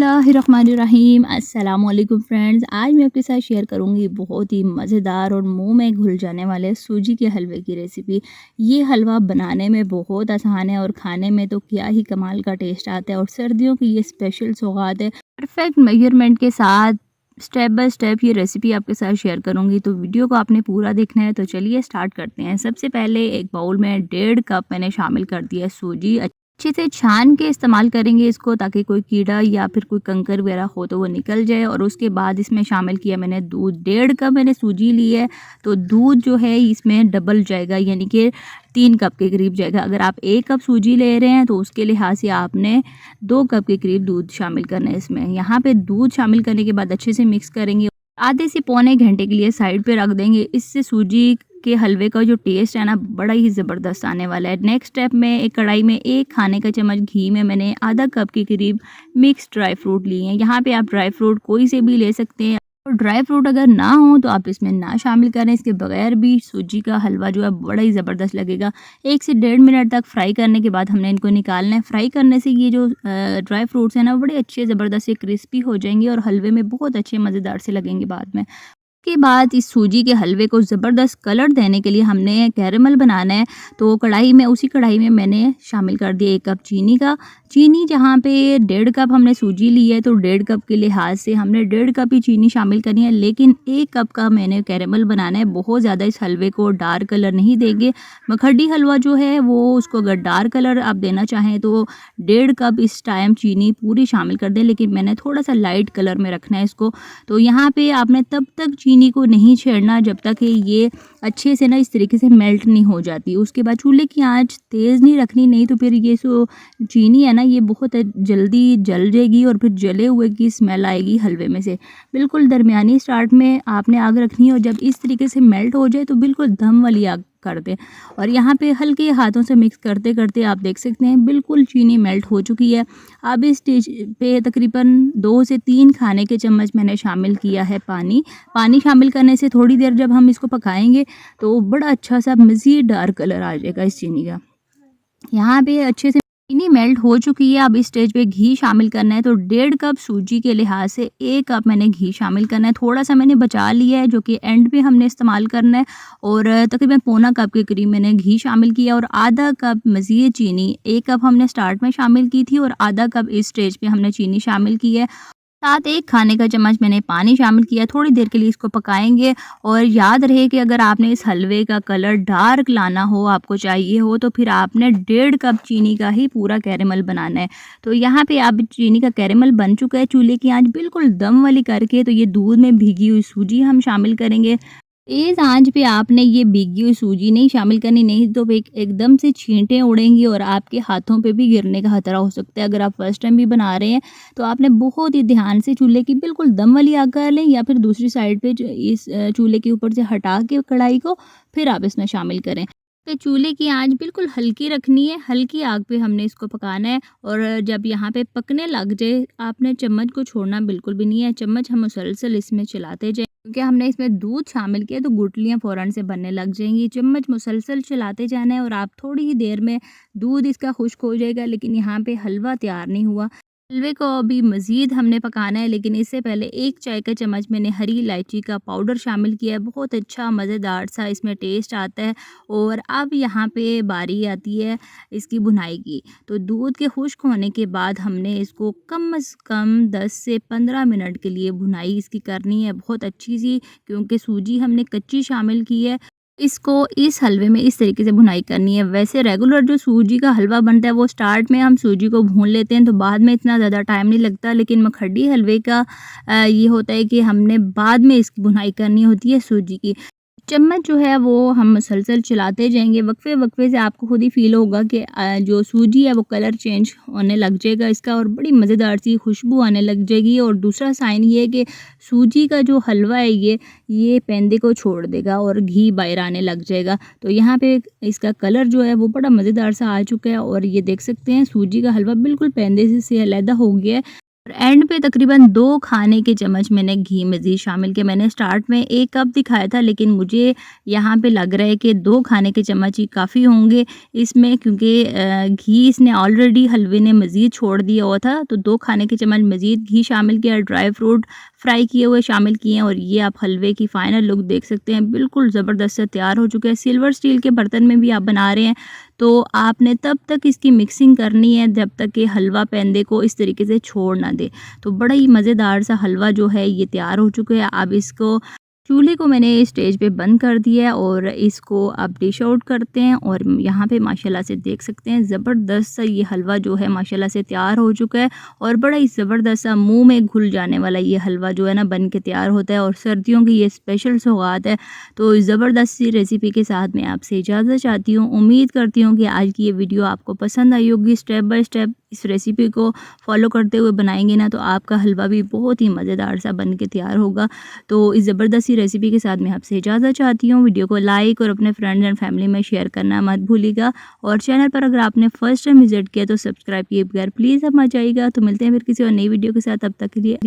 बिस्मिल्लाहिर्रहमानिर्रहीम। अस्सलामुअलैकुम फ्रेंड्स, आज मैं आपके साथ शेयर करूंगी बहुत ही मज़ेदार और मुंह में घुल जाने वाले सूजी के हलवे की रेसिपी। ये हलवा बनाने में बहुत आसान है और खाने में तो क्या ही कमाल का टेस्ट आता है। और सर्दियों की ये स्पेशल सौगात है। परफेक्ट मेजरमेंट के साथ स्टेप बाय स्टेप ये रेसिपी आपके साथ शेयर करूंगी, तो वीडियो को आपने पूरा देखना है। तो चलिए स्टार्ट करते हैं। सबसे पहले एक बाउल में 1.5 कप मैंने शामिल कर दिया है सूजी। अच्छे से छान के इस्तेमाल करेंगे इसको, ताकि कोई कीड़ा या फिर कोई कंकर वगैरह हो तो वो निकल जाए। और उसके बाद इसमें शामिल किया मैंने दूध। 1.5 कप मैंने सूजी ली है, तो दूध जो है इसमें डबल जाएगा, यानी कि 3 कप के करीब जाएगा। अगर आप 1 कप सूजी ले रहे हैं तो उसके लिहाज से आपने 2 कप के करीब दूध शामिल करना है इसमें। यहाँ पे दूध शामिल करने के बाद अच्छे से मिक्स करेंगे। आधे से पौने घंटे के लिए साइड पे रख देंगे। इससे सूजी के हलवे का जो टेस्ट है ना, बड़ा ही ज़बरदस्त आने वाला है। नेक्स्ट स्टेप में एक कढ़ाई में 1 खाने का चम्मच घी में मैंने आधा कप के करीब मिक्स ड्राई फ्रूट लिए हैं। यहाँ पे आप ड्राई फ्रूट कोई से भी ले सकते हैं, और ड्राई फ्रूट अगर ना हो तो आप इसमें ना शामिल करें। इसके बगैर भी सूजी का हलवा जो है बड़ा ही ज़बरदस्त लगेगा। 1 से 1.5 मिनट तक फ्राई करने के बाद हमने इनको निकालना है। फ्राई करने से ये जो ड्राई फ्रूट्स हैं ना, बड़े अच्छे ज़बरदस्त से क्रिस्पी हो जाएंगे और हलवे में बहुत अच्छे मज़ेदार से लगेंगे बाद में। के बाद इस सूजी के हलवे को ज़बरदस्त कलर देने के लिए हमने कैरेमल बनाना है। तो उसी कढ़ाई में मैंने शामिल कर दिया 1 कप चीनी का। चीनी जहाँ पे 1.5 कप हमने सूजी ली है, तो 1.5 कप के लिहाज से हमने 1.5 कप ही चीनी शामिल करनी है। लेकिन 1 कप का मैंने कैरेमल बनाना है। बहुत ज़्यादा इस हलवे को डार्क कलर नहीं देंगे। मखड्डी हलवा जो है वो, उसको अगर डार्क कलर आप देना चाहें तो 1.5 कप इस टाइम चीनी पूरी शामिल कर दें, लेकिन मैंने थोड़ा सा लाइट कलर में रखना है इसको। तो यहाँ पे आपने तब तक चीनी को नहीं छेड़ना जब तक ये अच्छे से ना इस तरीके से मेल्ट नहीं हो जाती। उसके बाद चूल्हे की आंच तेज़ नहीं रखनी, नहीं तो फिर ये जो चीनी है ना, ये बहुत जल्दी जल जाएगी और फिर जले हुए की स्मेल आएगी हलवे में से। बिल्कुल दरमियानी स्टार्ट में आपने आग रखनी है, और जब इस तरीके से मेल्ट हो जाए तो बिल्कुल दम वाली आग कर दें। और यहाँ पे हल्के हाथों से मिक्स करते करते आप देख सकते हैं बिल्कुल चीनी मेल्ट हो चुकी है। अब इस स्टेज पे तकरीबन 2 से 3 खाने के चम्मच मैंने शामिल किया है पानी। पानी शामिल करने से थोड़ी देर जब हम इसको पकाएंगे तो बड़ा अच्छा सा मज़ीद डार्क कलर आ जाएगा इस चीनी का। यहाँ पे अच्छे से चीनी मेल्ट हो चुकी है। अब इस स्टेज पे घी शामिल करना है। तो 1.5 कप सूजी के लिहाज से 1 कप मैंने घी शामिल करना है। थोड़ा सा मैंने बचा लिया है, जो कि एंड पे हमने इस्तेमाल करना है। और तकरीबन पौना कप के करीब मैंने घी शामिल किया, और आधा कप मज़ीद चीनी। 1 कप हमने स्टार्ट में शामिल की थी, और आधा कप इस स्टेज पे हमने चीनी शामिल की है। साथ 1 खाने का चम्मच मैंने पानी शामिल किया। थोड़ी देर के लिए इसको पकाएंगे। और याद रहे कि अगर आपने इस हलवे का कलर डार्क लाना हो, आपको चाहिए हो, तो फिर आपने 1.5 कप चीनी का ही पूरा कैरेमल बनाना है। तो यहाँ पे आप चीनी का कैरेमल बन चुका है। चूल्हे की आंच बिल्कुल दम वाली करके, तो ये दूध में भीगी हुई सूजी हम शामिल करेंगे। तेज़ आंच पे आपने ये भीगी हुई सूजी नहीं शामिल करनी, नहीं तो एकदम से छींटें उड़ेंगी और आपके हाथों पे भी गिरने का खतरा हो सकता है। अगर आप फर्स्ट टाइम भी बना रहे हैं तो आपने बहुत ही ध्यान से चूल्हे की बिल्कुल दम वाली आग कर लें, या फिर दूसरी साइड पे इस चूल्हे के ऊपर से हटा के कढ़ाई को फिर आप इसमें शामिल करें। तो चूल्हे की आंच बिल्कुल हल्की रखनी है। हल्की आग पे हमने इसको पकाना है। और जब यहाँ पे पकने लग जाए, आपने चम्मच को छोड़ना बिल्कुल भी नहीं है। चम्मच हम मुसलसल इसमें चलाते जाए, क्योंकि हमने इसमें दूध शामिल किया तो गुठलियाँ फ़ौरन से बनने लग जाएंगी। चम्मच मुसलसल चलाते जाना है, और आप थोड़ी ही देर में दूध इसका खुश्क हो जाएगा। लेकिन यहाँ पे हलवा तैयार नहीं हुआ। हलवे को अभी मज़ीद हमने पकाना है, लेकिन इससे पहले 1 चाय का चम्मच मैंने हरी इलायची का पाउडर शामिल किया है। बहुत अच्छा मज़ेदार सा इसमें टेस्ट आता है। और अब यहाँ पे बारी आती है इसकी भुनाई की। तो दूध के खुश्क होने के बाद हमने इसको कम से कम 10 से 15 मिनट के लिए भुनाई इसकी करनी है, बहुत अच्छी सी, क्योंकि सूजी हमने कच्ची शामिल की है। इसको इस हलवे में इस तरीके से भुनाई करनी है। वैसे रेगुलर जो सूजी का हलवा बनता है, वो स्टार्ट में हम सूजी को भून लेते हैं, तो बाद में इतना ज़्यादा टाइम नहीं लगता। लेकिन मखड्डी हलवे का ये होता है कि हमने बाद में इसकी भुनाई करनी होती है सूजी की। चम्मच जो है वो हम मुसलसल चलाते जाएंगे। वक्फे वक्फे से आपको खुद ही फील होगा कि जो सूजी है वो कलर चेंज होने लग जाएगा इसका, और बड़ी मज़ेदार सी खुशबू आने लग जाएगी। और दूसरा साइन ये है कि सूजी का जो हलवा है ये पेंदे को छोड़ देगा और घी बाहर आने लग जाएगा। तो यहाँ पे इसका कलर जो है वो बड़ा मज़ेदार सा आ चुका है। और ये देख सकते हैं सूजी का हलवा बिल्कुल पेंदे से अलहदा हो गया है। एंड पे तकरीबन 2 खाने के चम्मच मैंने घी मज़ीद शामिल किया। मैंने स्टार्ट में 1 कप दिखाया था, लेकिन मुझे यहाँ पे लग रहा है कि 2 खाने के चम्मच ही काफ़ी होंगे इसमें, क्योंकि घी इसने ऑलरेडी हलवे ने मज़ीद छोड़ दिया हुआ था। तो 2 खाने के चम्मच मज़ीद घी शामिल किया, ड्राई फ्रूट फ्राई किए हुए शामिल किए हैं और ये आप हलवे की फ़ाइनल लुक देख सकते हैं। बिल्कुल ज़बरदस्त सा तैयार हो चुका है। सिल्वर स्टील के बर्तन में भी आप बना रहे हैं तो आपने तब तक इसकी मिक्सिंग करनी है जब तक कि हलवा पेंदे को इस तरीके से छोड़ ना दे। तो बड़ा ही मज़ेदार सा हलवा जो है ये तैयार हो चुका है। अब इसको चूल्हे को मैंने स्टेज पे बंद कर दिया है और इसको अब डिश आउट करते हैं। और यहाँ पे माशाल्लाह से देख सकते हैं ज़बरदस्त सा ये हलवा जो है माशाल्लाह से तैयार हो चुका है और बड़ा ही ज़बरदस्त सा मुंह में घुल जाने वाला ये हलवा जो है ना बन के तैयार होता है। और सर्दियों की ये स्पेशल सौगात है। तो इस ज़बरदस्त सी रेसिपी के साथ मैं आपसे इजाज़त चाहती हूँ। उम्मीद करती हूँ कि आज की ये वीडियो आपको पसंद आई होगी। स्टेप बाय स्टेप इस रेसिपी को फॉलो करते हुए बनाएंगे ना तो आपका हलवा भी बहुत ही मज़ेदार सा बन के तैयार होगा। तो इस ज़बरदस्त सी रेसिपी के साथ मैं आपसे इजाज़त चाहती हूँ। वीडियो को लाइक और अपने फ्रेंड्स एंड फैमिली में शेयर करना मत भूलिएगा। और चैनल पर अगर आपने फर्स्ट टाइम विजिट किया तो सब्सक्राइब किए बगैर प्लीज़ आप मत जाइएगा। तो मिलते हैं फिर किसी और नई वीडियो के साथ, तब तक के लिए